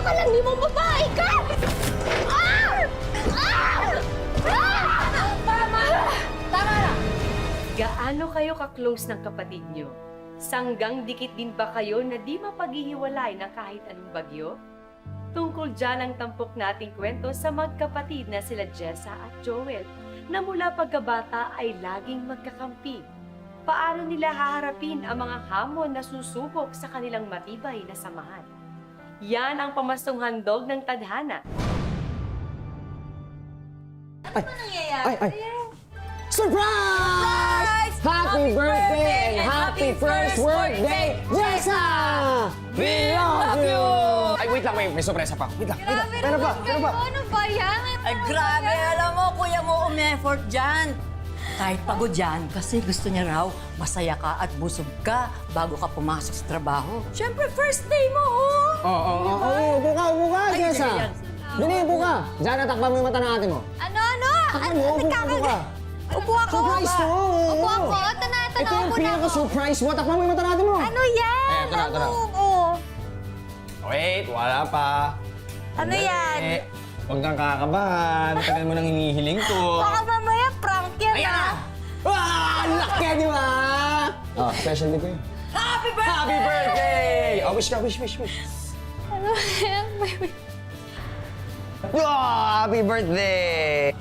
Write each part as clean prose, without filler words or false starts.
Napakalandi mong babae ka! Ah! Ah! Ah! Tama na! Tama na! Gaano kayo ka-close ng kapatid nyo? Sanggang dikit din ba kayo na di mapaghihiwalay ng kahit anong bagyo? Tungkol dyan ang tampok nating kwento sa magkapatid na sila Jessa at Joel, na mula pagkabata ay laging magkakampi. Paano nila haharapin ang mga hamon na susubok sa kanilang matibay na samahan? Yan ang pamastong handog ng tadhana. Ano nangyayari? Ay! Surprise! Happy birthday and happy first workday, Jessa! We love you! Ay, wait lang, may sorpresa pa. Wait lang. Meron pa. Ano ba yan? Ay, grabe. Alam mo, kuya mo umi-effort dyan. Kahit pagod yan, kasi gusto niya raw masaya ka at busog ka bago ka pumasok sa trabaho. Siyempre, first day mo, oh! Oo, upo ka, Jessa! Dali, upo ka! Diyan, natakpan mo yung mata ng ate mo. Ano? Takpan mo, upo ka. Upo ako. Surprise to! Upo ako. Ito na, Ito yung pinaka-surprise mo. Takpan mo yung mata natin mo. Ano yan? Ito na. Oo. Wait, wala pa. Ano yan? Huwag kang kakabahan. Tagal mo nang hinihiling ko. Baka mamaya prank yan, Ayan na! Laki, di ba? Oh, special day ko yun. Happy birthday! Happy birthday! Oh, wish ka, wish. Ano yan, baby? Happy birthday!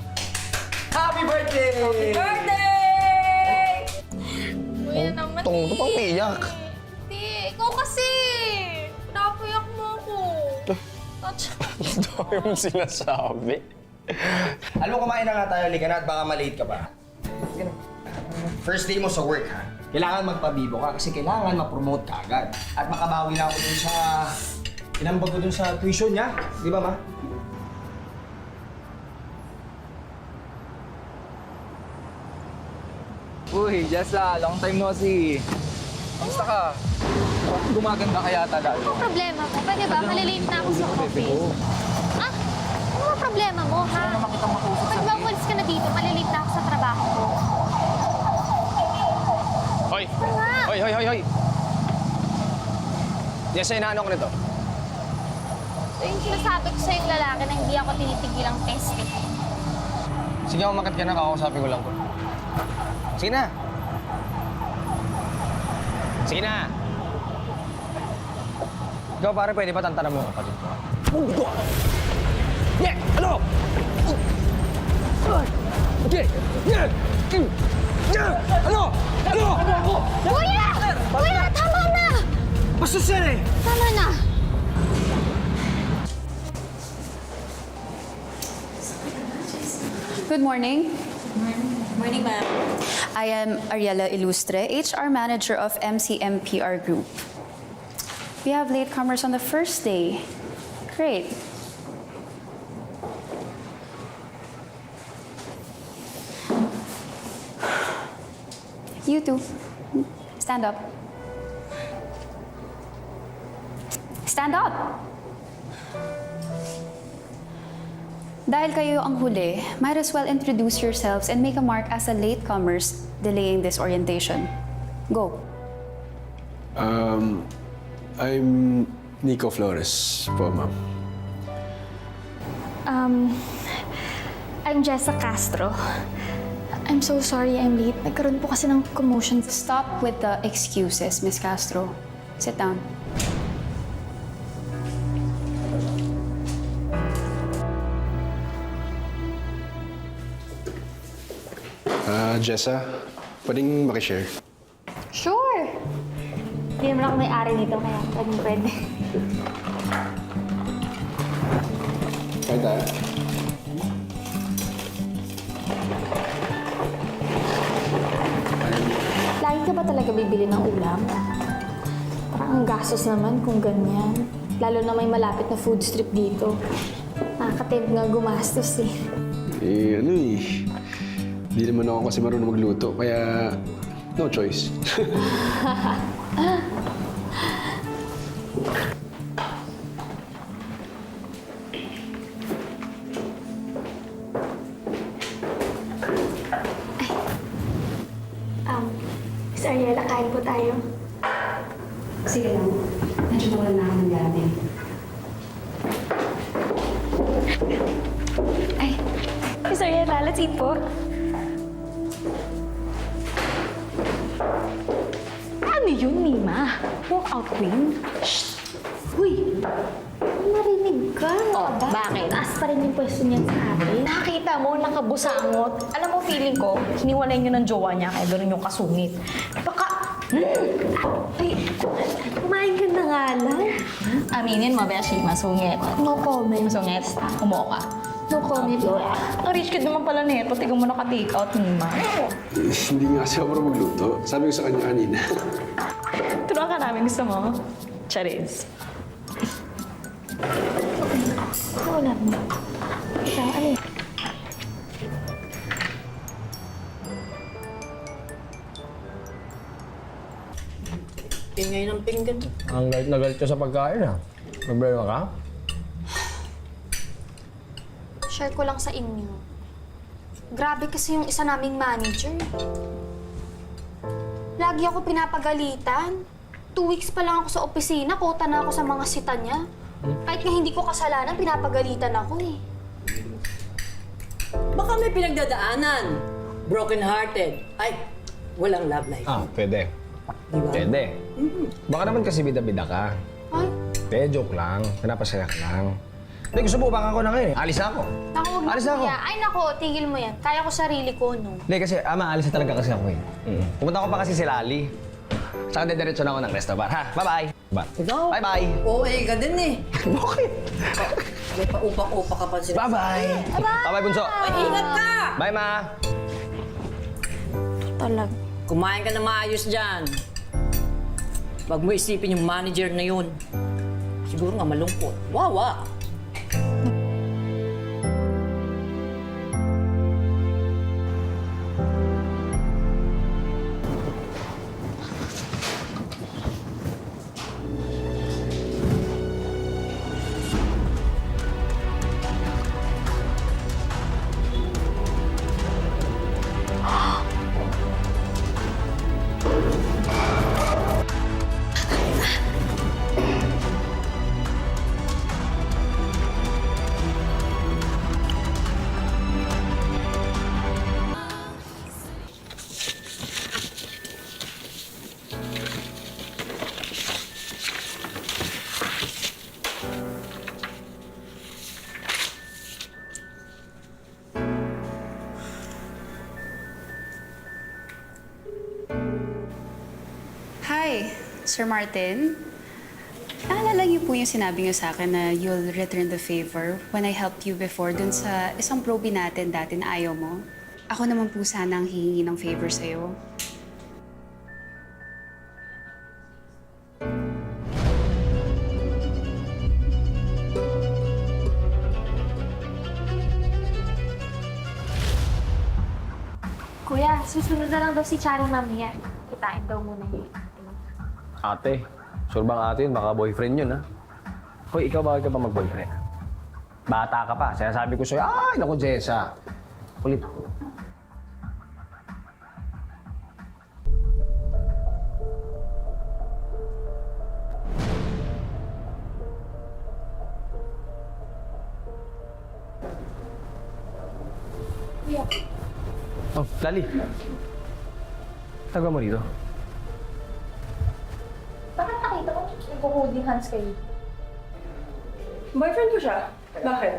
Happy birthday! Birthday! Kuya naman Ito pang umiiyak. Hindi, ikaw kasi. Napayak mo ako. Touch. Dami mong sinasabi. Alam mo, kumain na nga tayo. Liga na at baka malate ka pa. Sige na. First day mo sa work, ha? Kailangan magpabibo ka kasi kailangan ma-promote ka agad. At makabawi na ako dun sa... Inambag ko dun sa tuition niya. Di ba, ma? Uy, Jessa, long time no see. Kamusta ka? Gumaganda kaya talaga. Ano problema mo? Pwede ba? Malilate na ako sa office. Ah? Ano ba problema mo, ha? Ano naman kitang makausap Pag sa ba umalis ka na dito, malilate na ako sa trabaho ko. Hoy! Ano nga? Hoy! Yes, inaano ko nito. Ito yung sinasabi ko sa'yo yung lalaki na hindi ako tinitigilang testing. Sige, umakit ka na. Kakausapin ko lang to. Sige na! Sige na! Ikaw, pare, pwede ba tantanan mo yung kapatid ko? Yeah! Ano? Okay! Yeah! Yeah! Ano? Kuya! Kuya, tama na! Bastos yan eh! Tama na! Good morning. Morning, ma'am. I am Ariela Ilustre, HR Manager of MCMPR Group. We have latecomers on the first day. Great. You two, stand up. Stand up! Dahil kayo ang huli, might as well introduce yourselves and make a mark as a latecomers delaying this orientation. Go. I'm Nico Flores po, ma'am. I'm Jessa Castro. I'm so sorry I'm late. Nagkaroon po kasi ng commotion. Stop with the excuses, Miss Castro. Sit down. Jessa, pwedeng makishare? Sure! Hindi naman ako may-ari nito, kaya pwede. Kahit tayo. Lagi ka ba talaga bibili ng ulam? Parang ang gastos naman kung ganyan. Lalo na may malapit na food strip dito. Nakakatempt nga gumastos eh. Hindi naman ako kasi marunong magluto, kaya no choice. Miss Ariela, kain po tayo. Sige lang. Medyo wala na ako ng gabi. let's eat po. Ano yun, Mima? Walk out queen? Shh! Uy! Narinig ka. Oh, bakit? Taas pa rin yung pwesto niyan sa atin. Nakita mo, nakabusangot. Alam mo, feeling ko, hiniwalay niyo ng jowa niya, kaya gano'n yung kasungit. Baka, Ay, kumain ka na nga lang. aminin mo, Beshi, masungit. No comment. Masungit, umuo ka. No comment. Ang rich kid naman pala nito, tignan mo naka-take out, Mima. Hindi nga siya marunong magluto. Sabi ko sa kanya kanina. Turuan ka namin, gusto mo? Charis. Wala mo. Siya, ano yun? Ingay ng pinggan. Ang galit na galit ka sa pagkain ah. Problema ka? Share ko lang sa inyo. Grabe kasi yung isa naming manager. Lagi ako pinapagalitan. 2 weeks pa lang ako sa opisina, kota na ako sa mga sita niya. Kahit nga hindi ko kasalanan, pinapagalitan ako eh. Baka may pinagdadaanan. Broken-hearted. Ay, walang love life. Ah, pwede. Diba? Pwede. Baka naman kasi bida-bida ka. Ay, Joke lang. Pinapasaya ka lang. Hindi, gusto mo, baka ako na ngayon eh. Alis na ako. naku, huwag na Alis na ako. kuya. Ay nako, tigil mo yan. Kaya ko sarili ko, no? Hindi, kasi maalis na talaga kasi ako eh. Pumunta ko pa kasi si Lali. Saka dediretso na ako ng resto bar, ha? Bye-bye! Ikaw? Bye-bye! OA ka din eh. Bakit? May paupak-upak ka pa sila. Bye-bye! Bye-bye, Bunso! Ay, ingat ka! Bye, Ma! Talag. Kumain ka na maayos dyan. Wag mo isipin yung manager na yun. Siguro nga malungkot. Wawa! Hi, Sir Martin. Naalala niyo po yung sinabi niyo sa akin na you'll return the favor when I helped you before dun sa isang probe natin dati na ayaw mo? Ako naman po sana ang hihingi ng favor sa'yo. Kuya, susunod na lang daw si Charing mamaya. Kitain daw muna niya yung ate. Ate, sure bang ate yun? Baka boyfriend yun, ha? Hoy, ikaw bakit ka pa mag-boyfriend? Bata ka pa. Sinasabi ko sa'yo, ay, naku, Jessa. Kulit. Oh, Lali. Taga mo rito. Bakit nakita ko nag-holding hands kayo? Boyfriend ko siya. Bakit?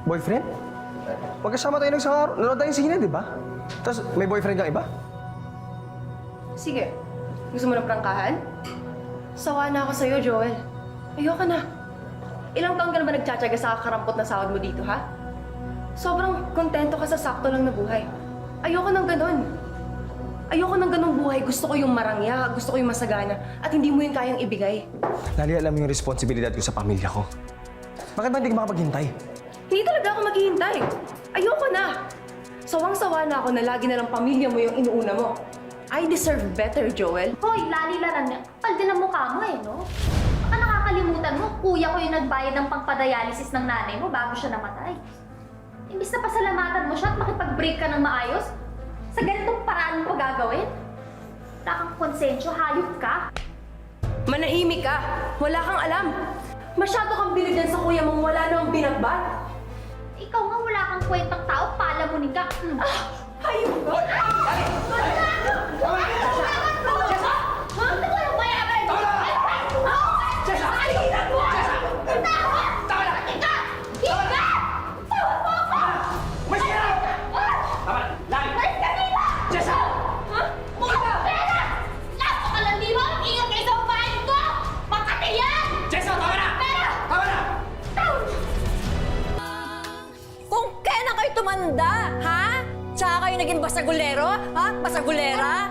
Boyfriend? Pagkasama tayo nanood tayong sine, di ba? Tapos may boyfriend kang iba? Sige. Gusto mo ng prangkahan? Sawa na ako sa'yo, Joel. Ayoko na. Ilang taon ka na ba nagtsatsaga sa kakarampot na sahod mo dito, ha? Sobrang kontento ka sa sakto lang na buhay. Ayoko ng ganun. Ayoko ng ganung buhay. Gusto ko yung marangya, gusto ko yung masagana, at hindi mo yun kayang ibigay. Lali, alam mo yung responsibilidad ko sa pamilya ko. Bakit ba hindi ka makapaghintay? Hindi talaga ako maghihintay. Ayoko na. Sawang-sawa na ako na lagi na lang pamilya mo yung inuuna mo. I deserve better, Joel. Hoy, lali-laran niya. Kapal din ang mukha mo eh, no? Baka nakakalimutan mo, kuya ko yung nagbayad ng pangpadialysis ng nanay mo bago siya namatay. Imbis na pasalamatan mo siya at makipag-break ka ng maayos, sa ganitong paraan mo gagawin? Wala kang konsensyo, hayop ka. Manahimik ka. Wala kang alam. Masyado kang bilid yan sa kuya mong wala namang binagbat. Eh, Ikaw nga wala kang kwentang tao, palamunin ka. Hayop ka! Kung kailan kayo tumanda, ha? Tsaka kayo naging basagulero, ha? Basagulera?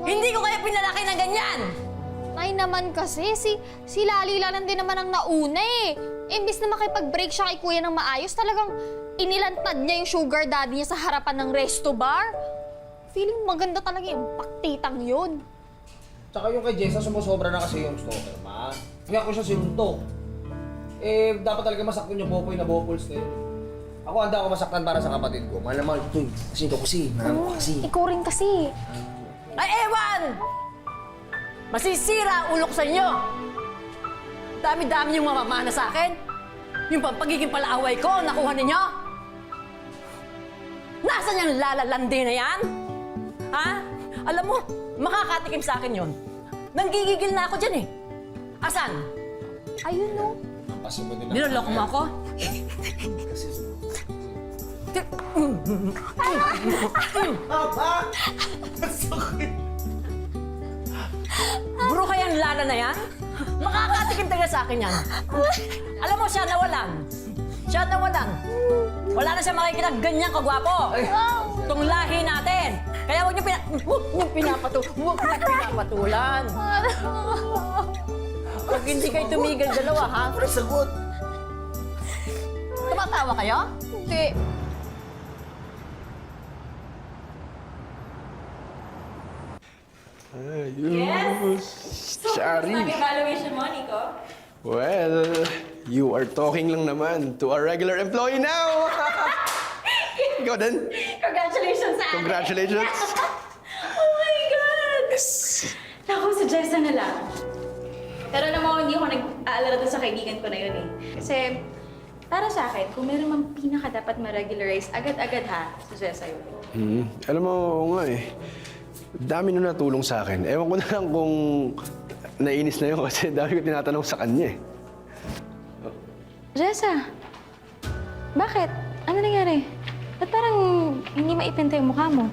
Hindi ko kayo pinalaki ng ganyan! Ay naman kasi, si Lalila lang din naman ang nauna eh. Imbis na makipag-break siya kay kuya ng maayos, talagang inilantad niya yung sugar daddy niya sa harapan ng resto bar. Feeling maganda talaga yung paktitang yun. Tsaka yung kay Jessa, sumusobra na kasi yung stalker, ma. Kaya ko siya sinuntok. Eh, dapat talaga masaktan yung Popoy na Bopols na yun. Ako handa ako masaktan para sa kapatid ko. Mahal naman ito eh. Kasi ito kasi, mahal ko kasi. Ikaw rin kasi. Ay, ewan! Masisira ulo ko sa inyo! Dami-dami yung mamamana sa akin. Yung pagiging palaaway ko, nakuha ninyo? Nasaan yung lalalandi na yan? Ha? Alam mo, makakatikim sa akin yon. Nanggigigil na ako dyan eh. Asan? Ayun no. Niloloko mo ako? Bro kayang lala na yan? Makakatikim talaga sa akin yan. Alam mo, siya nawalan. Siya nawalan. Wala na siya makikita ganyan kagwapo. Itong lahi natin. Kaya huwag niyo pinapatulan. Pag hindi kayo tumigil dalawa, ha? Pero sagot! Tumatawa kayo? Hindi. Yes! Shari! evaluation mo, Nico? Well, you are talking lang naman to a regular employee now! Ikaw din? Congratulations sa akin! Congratulations! Oh my God! Yes! Naku, sa Jessa na lang. Pero alam mo, hindi ako nag-aalala doon sa kaibigan ko na yun eh. Kasi, para sa akin, kung meron mang pinaka dapat ma-regularize, agad-agad ha, sa Jessa yun. Alam mo, oo nga eh. Dami nung natulong sa akin. Ewan ko na lang kung nainis na yun kasi dami ko tinatanong sa kanya eh. Jessa, bakit? Ano nangyari? Ba't parang hindi maipinta yung mukha mo?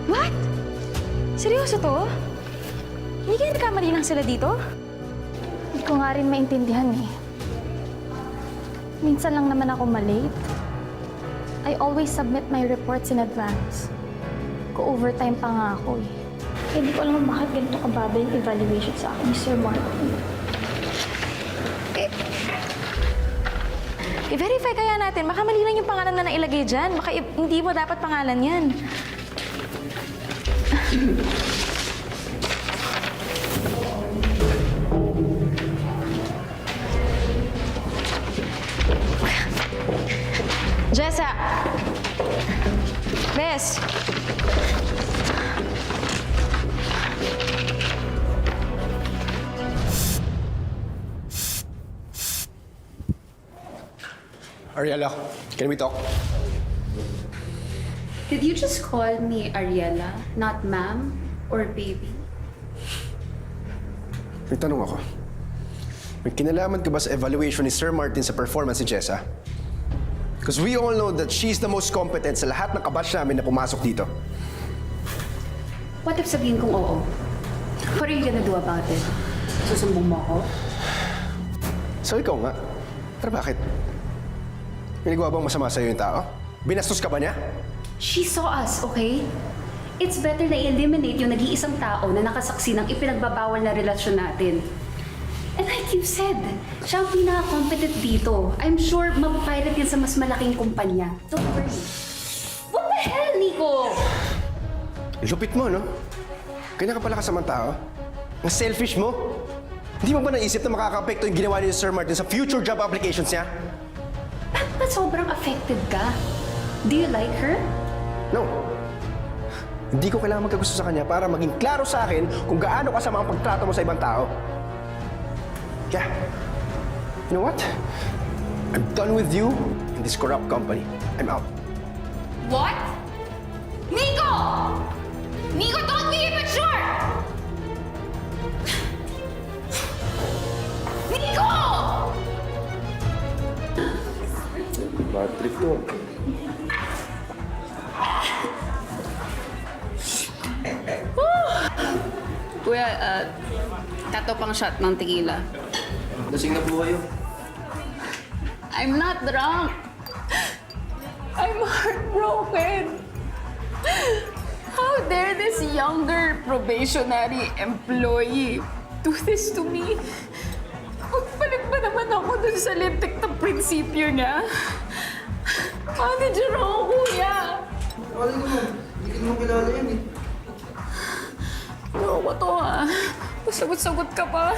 What? Seryoso to? Hindi kaya nagkamali lang sila dito? Hindi ko nga rin maintindihan eh. Minsan lang naman ako malate. I always submit my reports in advance. Ko-overtime pa nga ako eh. Kaya hindi ko alam bakit ganito kababa yung evaluation sa akin ni Sir Martin. I-verify kaya natin. Baka mali lang yung pangalan na nailagay dyan. Baka hindi mo dapat pangalan yan. Jessa! Bes! Ariella, can we talk? Did you just call me Ariella, not ma'am or baby? May tanong ako. May kinalaman ka ba sa evaluation ni Sir Martin sa performance ni Jessa? Because we all know that she's the most competent sa lahat ng kabatch namin na pumasok dito. What if sabihin kong oo? What are you gonna do about it? Susumbong mo ako? So ikaw nga. Pero bakit? May nagawa bang masama sa'yo yung tao? Binastos ka ba niya? She saw us, okay? It's better na i-eliminate yung nag-iisang tao na nakasaksi ng ipinagbabawal na relasyon natin. And like you said, siya ang pinaka-competent dito. I'm sure mapapilot yan sa mas malaking kumpanya. Don't worry. What the hell, Nico? Lupit mo, no? Ganyan ka pala kasamang tao. Ang selfish mo. Hindi mo ba naisip na makaka-apekto yung ginawa ni Sir Martin sa future job applications niya? Ba't sobrang affected ka? Do you like her? No. Hindi ko kailangan magkagusto sa kanya para maging klaro sa akin kung gaano kasama ang pagtrato mo sa ibang tao. Yeah. You know what? I'm done with you and this corrupt company. I'm out. What? Nico! Nico, don't be immature! Nico! Bad trip to. Kuya, tato pang shot ng tequila. Lasing na po kayo. I'm not drunk. I'm heartbroken. How dare this younger probationary employee do this to me? Magpalit ba naman ako dun sa lintik na prinsipyo niya? Manager ako, kuya. Wala naman. Hindi ko naman kilala yan eh. Ano ko to, ha? Sagot-sagot ka pa.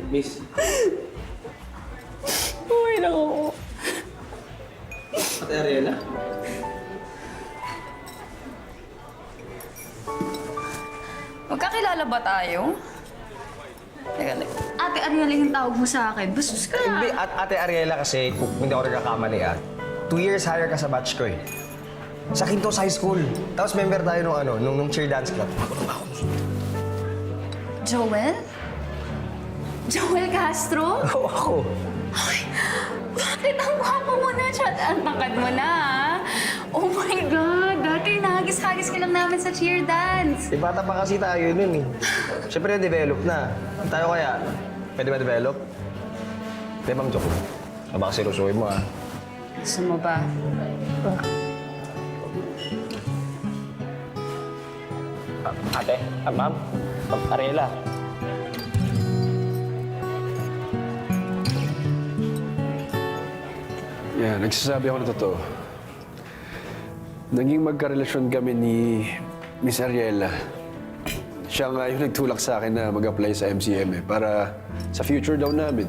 Miss, Uy, naku. Ate Ariela? Magkakilala ba tayo? Teka, Ate Ariela yung tawag mo sa akin. Bastos ka. Hindi, at Ate Ariela kasi, kung hindi ako nagkakamali 2 years higher ka sa batch ko eh. Sa Quintos High School. Tapos member tayo nung cheer dance club. Joel? Joel Castro? Oo, ako. Ay, bakit ang gwapo mo na siya? Ang tangkad mo na, ha? Oh my God! Dati nahagis-hagis ka lang namin sa cheer dance. Bata pa kasi tayo nun eh. Siyempre na-develop na. Tayo kaya, pwede ba develop? Hindi, ma'am, joke. Baka sirusuhin mo Gusto mo ba? Ate, ma'am, Ariela. Yeah, nagsasabi ako na totoo. Naging magkarelasyon kami ni Miss Ariela. Siya nga yung nagtulak sa akin na mag-apply sa MCM para sa future daw namin.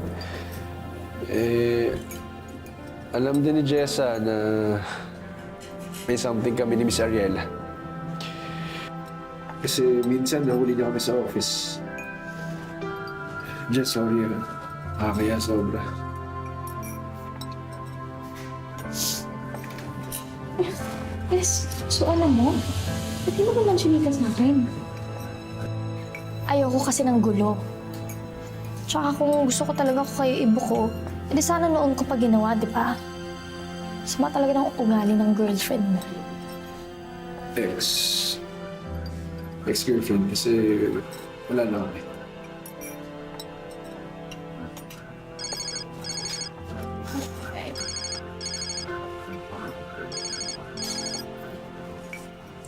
Alam din ni Jessa na may something kami ni Miss Ariela. Kasi minsan nahuli niya kami sa office. Jess, sorry kaya sobra. Yes, so alam mo, ba't di mo naman sinika sa akin? Ayoko kasi ng gulo. Tsaka kung gusto ko talaga ko kayo ibuko, edi sana noon ko pa ginawa, di ba? Sama talaga ng ugali ng girlfriend mo. Ex-girlfriend kasi wala na kami.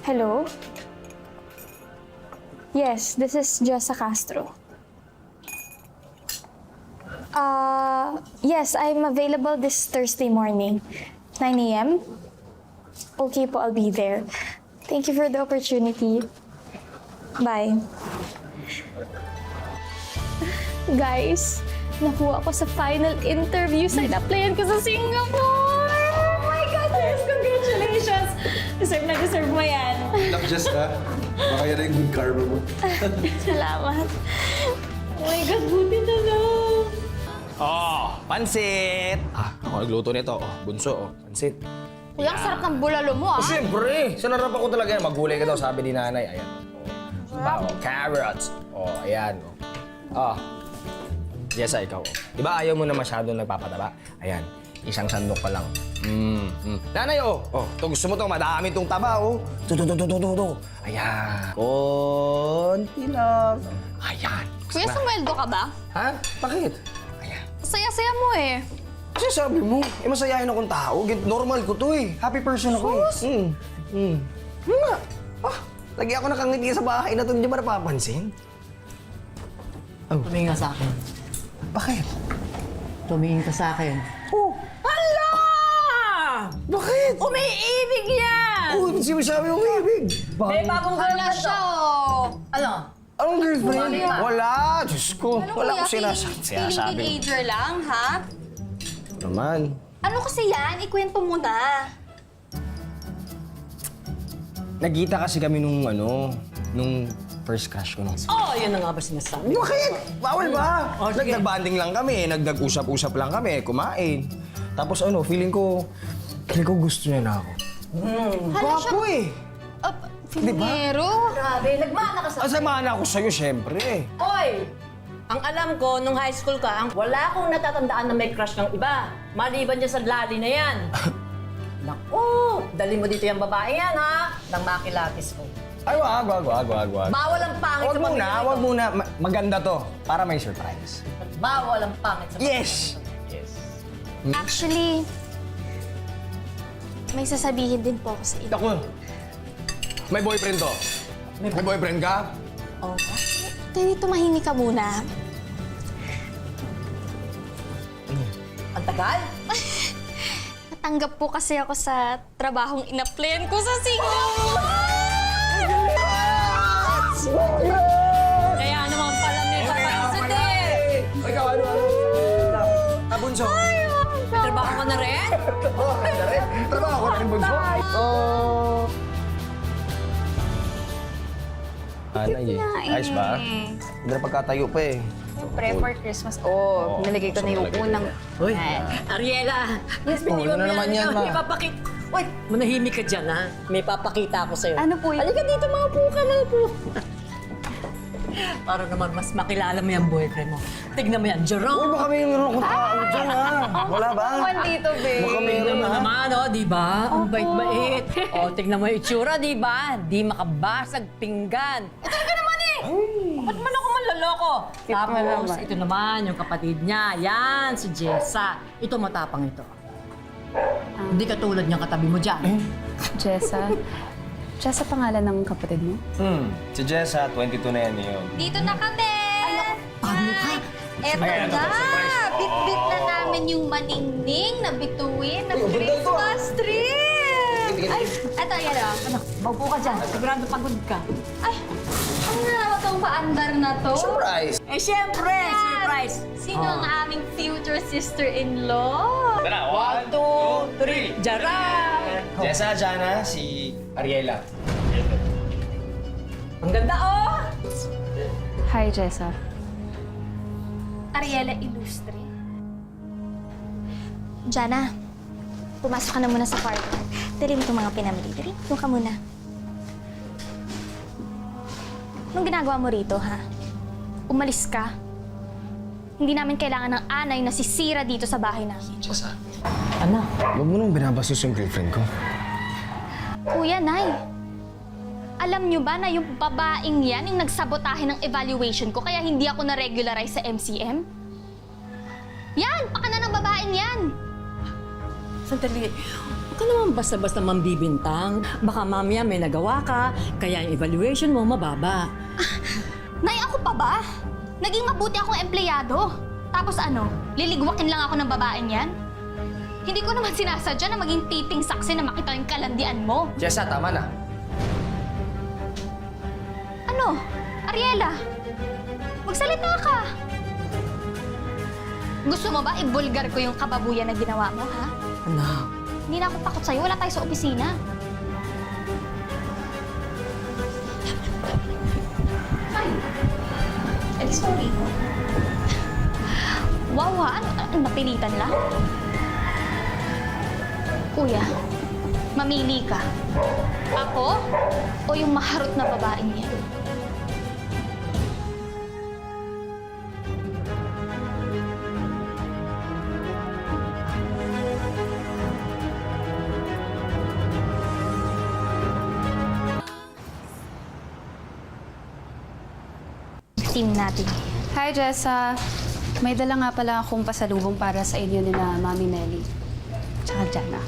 Hello? Yes, this is Jessa Castro. Yes, I'm available this Thursday morning, 9 a.m. Okay po, I'll be there. Thank you for the opportunity. Bye. Guys, nakuha ko sa final interview sa in-applyan ko sa Singapore! Oh my God, Jess! Congratulations! Deserve mo yan. Luck, Jess, ha? Baka yan yung good karma mo. Salamat. Oh my God, buti na lang. Pansit! Ako nagluto nito. Bunso, pansit. Kuya, ang sarap ng bulalo mo, ah. Siyempre, sinarap ako talaga yan. Magulay ka daw, sabi ni nanay. Ayan. Carrots. Ayan. Jessa, ikaw. Di ba ayaw mo na masyadong nagpapataba? Ayan, isang sandok pa lang. Nanay, ito gusto mo madami itong taba, Tudo. Ayan. Konti lang. Ayan. Kuya, sumweldo ka ba? Ha? Bakit? Ayan. Saya-saya mo eh. Kasi sabi mo, masayahin akong tao. Normal ko to eh. Happy person ako eh. Nga. Lagi ako nakangiti sa bahay na to, hindi ba napapansin? Tumingin ka sa akin. Bakit? Tumingin ka sa akin. Hala! Bakit? Umiibig yan! Sinasabi mo ibig. May bagong girlfriend siya, oh! Ano? Anong girlfriend? Wala. Diyos ko. Wala ko sinasabi. Feeling teenager lang, ha? Naman. Ano kasi yan? Ikwento mo na. Nagkita kasi kami nung first crush ko nung... Oh, yun na nga ba sinasabi? Bakit? Bawal ba? Oh, sige. Nagdag-banding lang kami, nagdag-usap-usap lang kami, kumain. Tapos feeling ko gusto niya na ako. Gwapo eh. Filero? Grabe, nagmana ka sa... Asamahan ako sa'yo, syempre. Oy! Ang alam ko, nung high school ka, wala akong natatandaan na may crush ng iba. Maliban niya sa lali na yan. Naku! Dali mo dito yung babae yan, ha? Nang makilatis ko. Ay, wag. Bawal ang pangit Wag sa pamilya nito. wag muna. Maganda to, para may surprise. Bawal ang pangit sa pamilya. Yes! Actually, may sasabihin din po ako sa inyo. Ako, may boyfriend to. May boyfriend ka? Oh, Pwede tumahimik ka muna. ang tagal? Natanggap po kasi ako sa trabahong ina-plan ko sa Singapore! Kaya naman pala may papansin eh. Ikaw, ano? Kabunso. May trabaho ka na rin? Trabaho ko rin, bunso. Anay eh. Ayos ba? Hindi na pagkatayo pa eh. Siyempre, for Christmas. Oh, nilagay ko na yung unang... Uy, Ariela. Yes, yun na naman yan, ma. May papakita. Uy, manahimik ka dyan, ha? May papakita ako sa'yo. Ano po yun? Halika dito, maupo ka, maupo. Para naman mas makilala mo yung boyfriend mo. Tignan mo yan, Uy, Jerome. baka may meron akong tao dyan ha. Wala ba? dito, babe. Baka meron Tignan mo ha. naman, oh, di ba? Ang bait-bait. O, tignan mo yung itsura, di ba? Di makabasag pinggan. Ito ka naman eh! Ba't man ako manloloko? Tapos, ito naman, yung kapatid niya. Yan, si Jessa. Ito matapang ito. Hindi katulad niyang katabi mo dyan. Jessa. Jessa pangalan ng kapatid mo? Si Jessa, 22 na yan yun. Dito na kami! Paano ka? Eto na! Bit-bit na namin yung maningning na bituin ng Christmas tree! Ay, eto, yan o. Ano, maupo ka dyan. Sigurado pagod ka. Ay, ano na naman tong paandar na to? Surprise! Eh, syempre! Surprise! Sino ang aming future sister-in-law? Tara, 1, 2, 3, Jara! Jessa, Jana, si Ariela. Ang ganda, oh! Hi, Jessa. Ariela Ilustre. Jana, pumasok ka na muna sa kwarto. Dali mo itong mga pinamili. Dali, doon ka muna. Anong ginagawa mo rito, ha? Umalis ka. Hindi namin kailangan ng anay na sisira dito sa bahay namin. Jessa, Ano? huwag mo nang binabastos yung girlfriend ko. Kuya, Nay. Alam niyo ba na yung babaeng yan yung nagsabotahe ng evaluation ko kaya hindi ako na-regularize sa MCM? Yan! Pakana ng babaeng yan! Sandali. Huwag ka naman basta-basta mambibintang. Baka mamaya may nagawa ka, kaya yung evaluation mo mababa. Nay, ako pa ba? Naging mabuti akong empleyado. Tapos ano, liligwakin lang ako ng babaeng yan? Hindi ko naman sinasadya na maging titing saksi na makita yung kalandian mo. Jessa, tama na. Ano? Ariela? Magsalita ka! Gusto mo ba ibulgar ko yung kababuyan na ginawa mo, ha? Ano? Hindi na ako takot sa'yo. Wala tayo sa opisina. Ay! Sorry. Wow, ha? Ano, napilitan lang? Kuya, mamili ka. Ako o yung maharot na babaeng yan? Team natin. Hi, Jessa. May dala nga pala akong pasalubong para sa inyo ni na Mami Nelly. Tsaka Jana.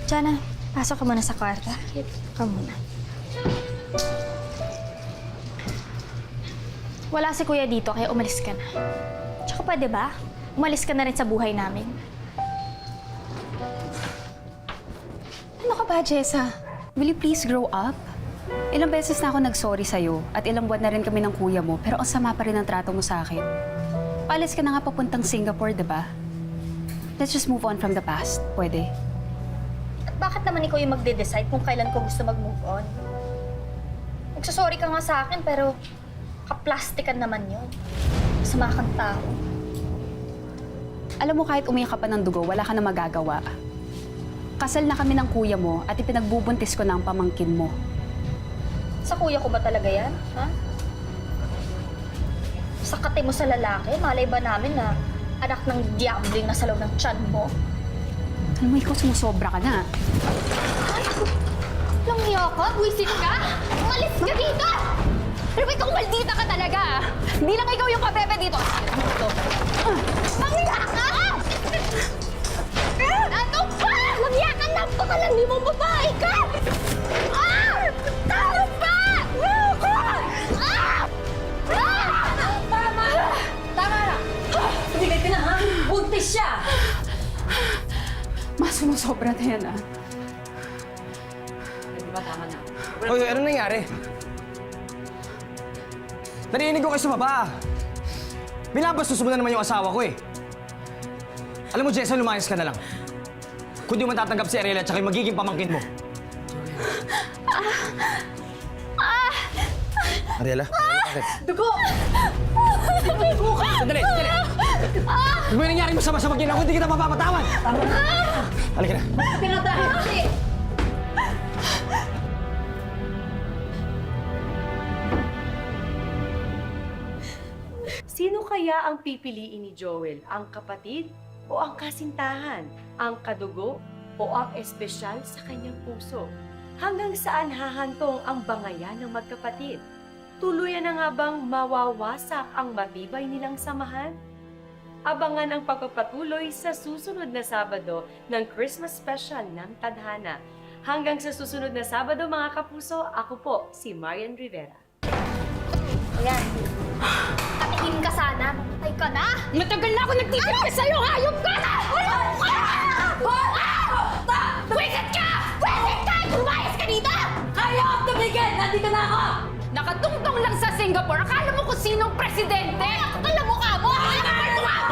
Jana, pasok ka muna sa kwarto. Ka muna. Wala si Kuya dito, kaya umalis ka na. Tsaka pwede ba? Umalis ka na rin sa buhay namin. Ano ka ba, Jessa? Will you please grow up? Ilang beses na ako nag-sorry sa'yo at ilang buwan na rin kami ng kuya mo, pero ang sama pa rin ang trato mo sa akin. Paalis ka na nga papuntang Singapore, di ba? let's just move on from the past. Pwede? At bakit naman ikaw yung magde-decide kung kailan ko gusto mag-move on? Nagsasorry ka nga sa akin, pero kaplastikan naman yun. Masama kang tao. Alam mo, kahit umiyak ka pa ng dugo, wala ka na magagawa. Kasal na kami ng kuya mo at ipinagbubuntis ko na ang pamangkin mo. Sa kuya ko ba talaga yan? Ha? Sa kate mo sa lalaki, malay ba namin na anak ng diablo yung nasa loob ng tiyan mo? Alam mo, ikaw sumusobra ka na. Lang niya ka? Buisit ka? Umalis ka dito! Pero ikaw maldita ka talaga! Hindi lang ikaw yung kabebe dito! Langya ka! Ano ba? Langya ka! Napakalandi mong babae ka! Tama ba? Tama na! Tama na! Tumigil ka na, ha? Buntis siya! Mas sumusobra na yan, ah. Di ba tama na? Hoy, ano nangyari? Narinig ko kayo sa baba. Binabastos mo na naman yung asawa ko eh. Alam mo, Jessa, lumayas ka na lang. Kung di mo matatanggap si Ariela at saka yung magiging pamangkin mo. Ariela? Bakit? Dugo! Sandali! Sandali! Kung may nangyari masama sa magina ko, hindi kita mapapatawan! Halika na. Pinatahin kasi! Sino kaya ang pipiliin ni Joel? Ang kapatid o ang kasintahan? Ang kadugo o ang espesyal sa kanyang puso? Hanggang saan hahantong ang bangayan ng magkapatid? Tuluyan na nga bang mawawasak ang matibay nilang samahan? Abangan ang pagpapatuloy sa susunod na Sabado ng Christmas Special ng Tadhana. Hanggang sa susunod na Sabado mga kapuso, ako po si Marian Rivera. Ayan. Katingin ka sana. Mamatay ka na. Matagal na ako nagtitigil sa'yo, hayop ka! Wisit ka! Wisit ka! Lumayas ka dito! Ayaw! Tumigil! Nandito na ako! Nakatungtong lang sa Singapore. Akala mo kung sinong presidente? Alam mo ka mo! Ano ba?